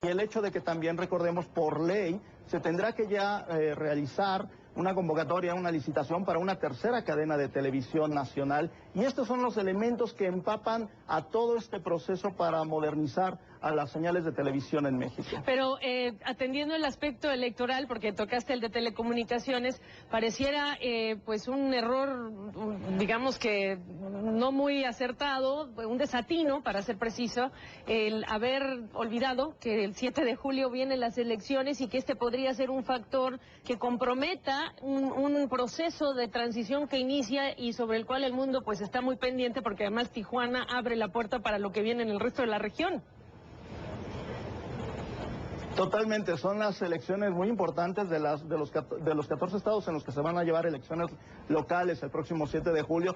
Y el hecho de que también, recordemos, por ley, se tendrá que ya realizar una convocatoria, una licitación para una tercera cadena de televisión nacional. Y estos son los elementos que empapan a todo este proceso para modernizar a las señales de televisión en México. Pero atendiendo el aspecto electoral, porque tocaste el de telecomunicaciones, pareciera pues un error, digamos que no muy acertado, un desatino, para ser preciso, el haber olvidado que el 7 de julio vienen las elecciones y que este podría ser un factor que comprometa un proceso de transición que inicia y sobre el cual el mundo pues está muy pendiente, porque además Tijuana abre la puerta para lo que viene en el resto de la región. Totalmente, son las elecciones muy importantes de los 14 estados en los que se van a llevar elecciones locales el próximo 7 de julio.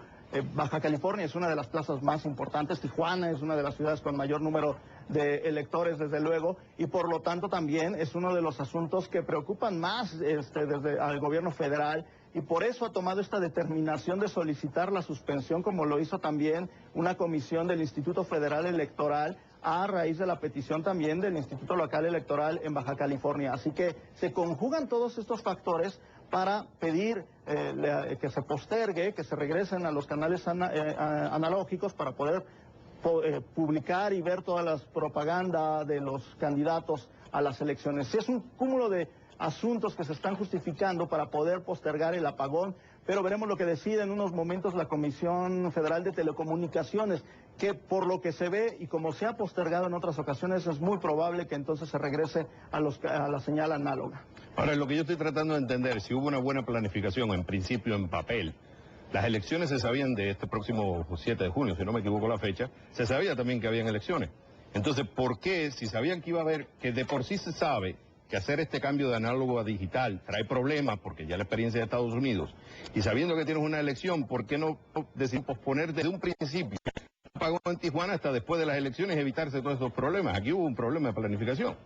Baja California es una de las plazas más importantes, Tijuana es una de las ciudades con mayor número de electores, desde luego, y por lo tanto también es uno de los asuntos que preocupan más desde al gobierno federal. Y por eso ha tomado esta determinación de solicitar la suspensión, como lo hizo también una comisión del Instituto Federal Electoral, a raíz de la petición también del Instituto Local Electoral en Baja California. Así que se conjugan todos estos factores para pedir que se postergue, que se regresen a los canales analógicos para poder publicar y ver todas las propaganda de los candidatos a las elecciones. Sí, es un cúmulo de asuntos que se están justificando para poder postergar el apagón, pero veremos lo que decide en unos momentos la Comisión Federal de Telecomunicaciones, que por lo que se ve y como se ha postergado en otras ocasiones, es muy probable que entonces se regrese a la señal análoga. Ahora, lo que yo estoy tratando de entender, si hubo una buena planificación, en principio en papel, las elecciones se sabían de este próximo 7 de junio, si no me equivoco la fecha, se sabía también que habían elecciones. Entonces, ¿por qué, si sabían que iba a haber, que de por sí se sabe que hacer este cambio de análogo a digital trae problemas, porque ya la experiencia de Estados Unidos, y sabiendo que tienes una elección, ¿por qué no decir posponer desde un principio el apagón en Tijuana hasta después de las elecciones y evitarse todos estos problemas? Aquí hubo un problema de planificación.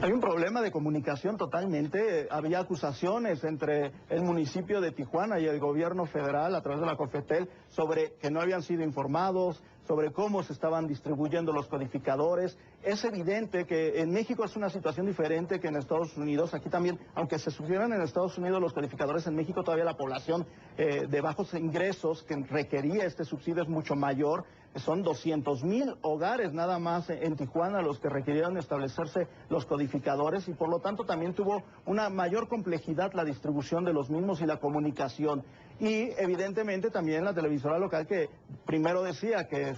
Hay un problema de comunicación totalmente. Había acusaciones entre el municipio de Tijuana y el gobierno federal a través de la COFETEL sobre que no habían sido informados, sobre cómo se estaban distribuyendo los codificadores. Es evidente que en México es una situación diferente que en Estados Unidos. Aquí también, aunque se sufrieran en Estados Unidos los codificadores, en México todavía la población de bajos ingresos que requería este subsidio es mucho mayor. Son 200,000 hogares nada más en Tijuana los que requirieron establecerse los codificadores, y por lo tanto también tuvo una mayor complejidad la distribución de los mismos y la comunicación. Y evidentemente también la televisora local, que primero decía que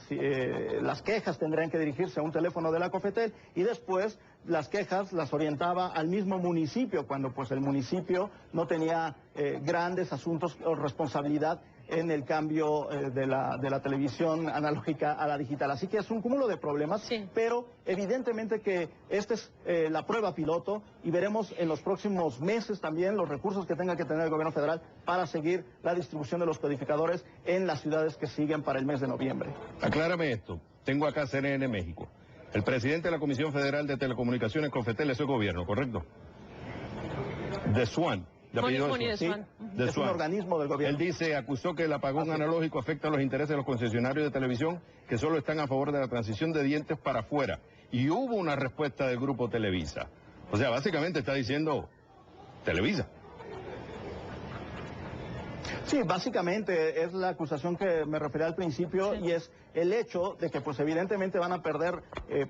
las quejas tendrían que dirigirse a un teléfono de la COFETEL, y después las quejas las orientaba al mismo municipio, cuando pues el municipio no tenía grandes asuntos o responsabilidad en el cambio de la televisión analógica a la digital. Así que es un cúmulo de problemas, sí, pero evidentemente que esta es la prueba piloto, y veremos en los próximos meses también los recursos que tenga que tener el gobierno federal para seguir la distribución de los codificadores en las ciudades que siguen para el mes de noviembre. Aclárame esto, tengo acá CNN México. El presidente de la Comisión Federal de Telecomunicaciones, COFETEL, es el gobierno, ¿correcto? De Swan. Sí, es un organismo del gobierno. Él dice, acusó que el apagón analógico afecta a los intereses de los concesionarios de televisión, que solo están a favor de la transición de dientes para afuera. Y hubo una respuesta del grupo Televisa. O sea, básicamente está diciendo Televisa. Sí, básicamente es la acusación que me refería al principio, sí, y es el hecho de que pues evidentemente van a perder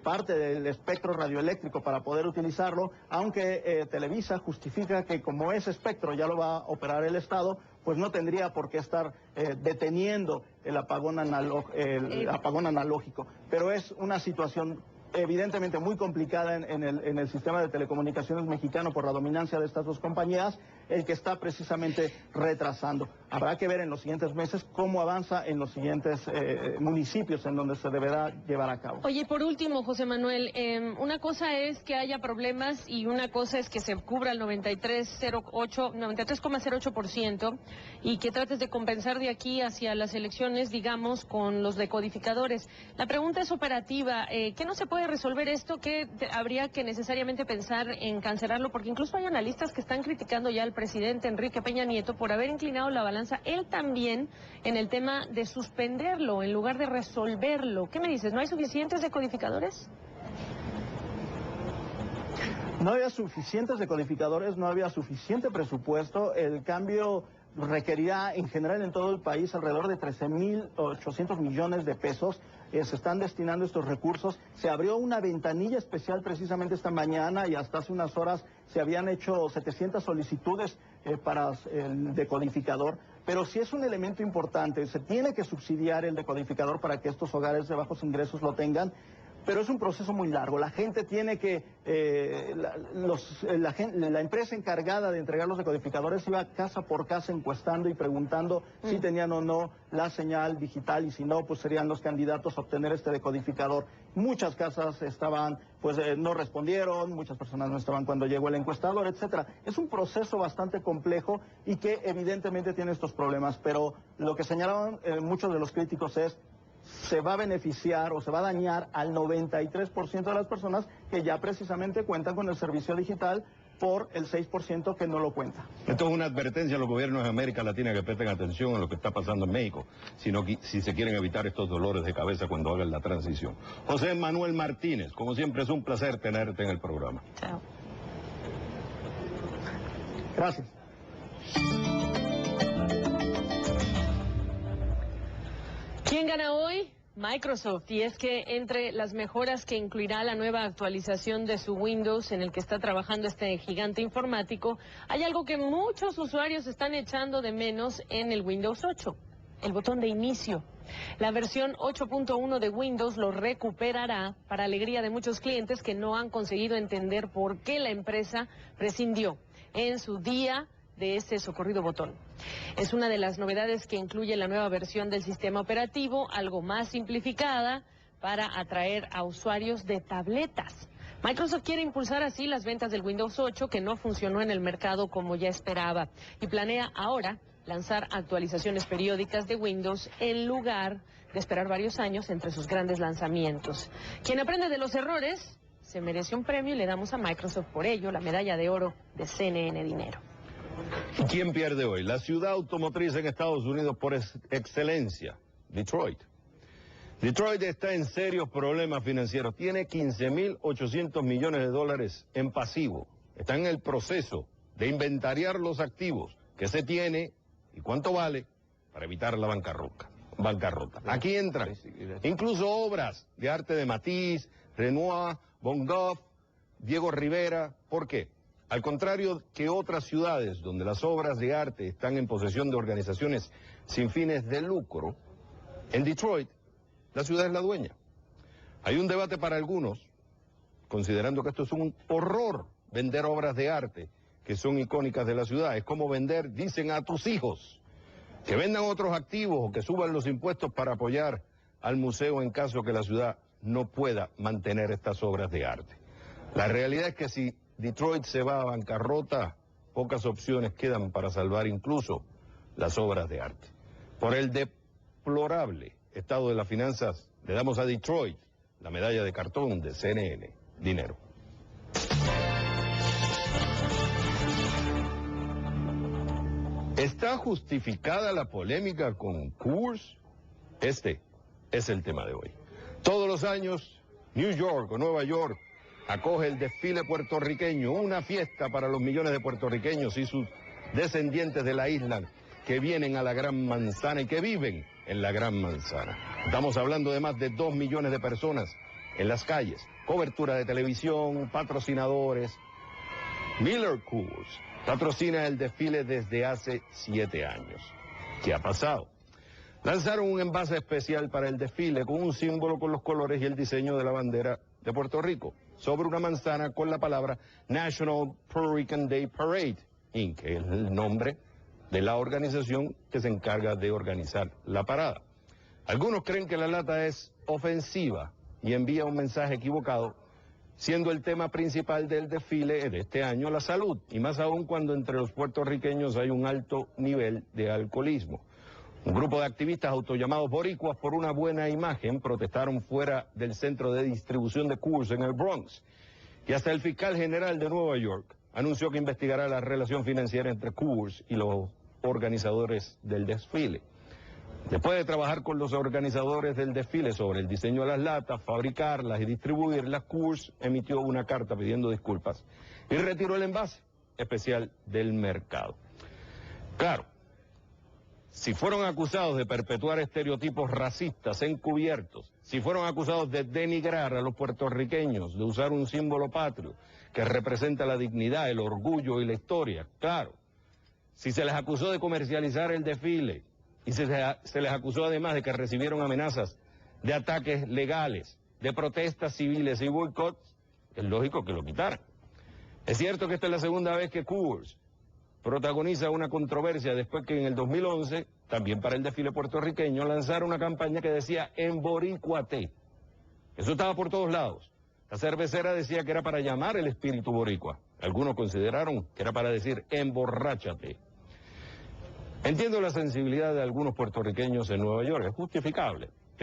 parte del espectro radioeléctrico para poder utilizarlo, aunque Televisa justifica que como ese espectro ya lo va a operar el Estado, pues no tendría por qué estar deteniendo el apagón analógico. Pero es una situación evidentemente muy complicada en el sistema de telecomunicaciones mexicano por la dominancia de estas dos compañías, el que está precisamente retrasando. Habrá que ver en los siguientes meses cómo avanza en los siguientes municipios en donde se deberá llevar a cabo. Oye, por último, José Manuel, una cosa es que haya problemas y una cosa es que se cubra el 93,08% y que trates de compensar de aquí hacia las elecciones, digamos, con los decodificadores. La pregunta es operativa. ¿Qué no se puede resolver esto? ¿Qué habría que necesariamente pensar en cancelarlo? Porque incluso hay analistas que están criticando ya al presidente Enrique Peña Nieto por haber inclinado la balanza avanza él también en el tema de suspenderlo en lugar de resolverlo. ¿Qué me dices? ¿No hay suficientes decodificadores? No había suficientes decodificadores, no había suficiente presupuesto. El cambio requerirá en general en todo el país alrededor de 13.800 millones de pesos. Se están destinando estos recursos. Se abrió una ventanilla especial precisamente esta mañana y hasta hace unas horas se habían hecho 700 solicitudes para el decodificador. Pero sí es un elemento importante. Se tiene que subsidiar el decodificador para que estos hogares de bajos ingresos lo tengan. Pero es un proceso muy largo. La gente tiene que, la empresa encargada de entregar los decodificadores iba casa por casa encuestando y preguntando si tenían o no la señal digital y si no, pues serían los candidatos a obtener este decodificador. Muchas casas estaban, pues no respondieron, muchas personas no estaban cuando llegó el encuestador, etcétera. Es un proceso bastante complejo y que evidentemente tiene estos problemas, pero lo que señalaban muchos de los críticos es se va a beneficiar o se va a dañar al 93% de las personas que ya precisamente cuentan con el servicio digital por el 6% que no lo cuenta. Esto es una advertencia a los gobiernos de América Latina que presten atención a lo que está pasando en México, si se quieren evitar estos dolores de cabeza cuando hagan la transición. José Manuel Martínez, como siempre es un placer tenerte en el programa. Chao. Gracias. ¿Quién gana hoy? Microsoft, y es que entre las mejoras que incluirá la nueva actualización de su Windows en el que está trabajando este gigante informático, hay algo que muchos usuarios están echando de menos en el Windows 8, el botón de inicio. La versión 8.1 de Windows lo recuperará para alegría de muchos clientes que no han conseguido entender por qué la empresa prescindió en su día de este socorrido botón. Es una de las novedades que incluye la nueva versión del sistema operativo, algo más simplificada para atraer a usuarios de tabletas. Microsoft quiere impulsar así las ventas del Windows 8, que no funcionó en el mercado como ya esperaba, y planea ahora lanzar actualizaciones periódicas de Windows en lugar de esperar varios años entre sus grandes lanzamientos. Quien aprende de los errores se merece un premio y le damos a Microsoft por ello la medalla de oro de CNN Dinero. ¿Quién pierde hoy? La ciudad automotriz en Estados Unidos por excelencia, Detroit. Detroit está en serios problemas financieros. Tiene 15.800 millones de dólares en pasivo. Está en el proceso de inventariar los activos que se tiene y cuánto vale para evitar la bancarrota. Aquí entran incluso obras de arte de Matisse, Renoir, Van Gogh, Diego Rivera. ¿Por qué? Al contrario que otras ciudades donde las obras de arte están en posesión de organizaciones sin fines de lucro, en Detroit la ciudad es la dueña. Hay un debate para algunos, considerando que esto es un horror, vender obras de arte que son icónicas de la ciudad. Es como vender, dicen, a tus hijos, que vendan otros activos o que suban los impuestos para apoyar al museo en caso que la ciudad no pueda mantener estas obras de arte. La realidad es que si Detroit se va a bancarrota, pocas opciones quedan para salvar incluso las obras de arte. Por el deplorable estado de las finanzas, le damos a Detroit la medalla de cartón de CNN Dinero. ¿Está justificada la polémica con Coors? Este es el tema de hoy. Todos los años, New York o Nueva York acoge el desfile puertorriqueño, una fiesta para los millones de puertorriqueños y sus descendientes de la isla que vienen a la Gran Manzana y que viven en la Gran Manzana. Estamos hablando de más de 2 millones de personas en las calles, cobertura de televisión, patrocinadores. Miller Coors patrocina el desfile desde hace 7 años. ¿Qué ha pasado? Lanzaron un envase especial para el desfile con un símbolo con los colores y el diseño de la bandera de Puerto Rico, sobre una manzana con la palabra National Puerto Rican Day Parade, Inc., que es el nombre de la organización que se encarga de organizar la parada. Algunos creen que la lata es ofensiva y envía un mensaje equivocado, siendo el tema principal del desfile de este año la salud, y más aún cuando entre los puertorriqueños hay un alto nivel de alcoholismo. Un grupo de activistas autollamados boricuas por una buena imagen protestaron fuera del centro de distribución de Coors en el Bronx. Y hasta el fiscal general de Nueva York anunció que investigará la relación financiera entre Coors y los organizadores del desfile. Después de trabajar con los organizadores del desfile sobre el diseño de las latas, fabricarlas y distribuirlas, Coors emitió una carta pidiendo disculpas y retiró el envase especial del mercado. Claro, si fueron acusados de perpetuar estereotipos racistas encubiertos, si fueron acusados de denigrar a los puertorriqueños, de usar un símbolo patrio que representa la dignidad, el orgullo y la historia, claro, si se les acusó de comercializar el desfile, y se les acusó además de que recibieron amenazas de ataques legales, de protestas civiles y boicots, es lógico que lo quitaran. Es cierto que esta es la segunda vez que Coors protagoniza una controversia después que en el 2011, también para el desfile puertorriqueño, lanzaron una campaña que decía "Emborícuate". Eso estaba por todos lados. La cervecera decía que era para llamar el espíritu boricua. Algunos consideraron que era para decir "emborráchate". Entiendo la sensibilidad de algunos puertorriqueños en Nueva York, es justificable.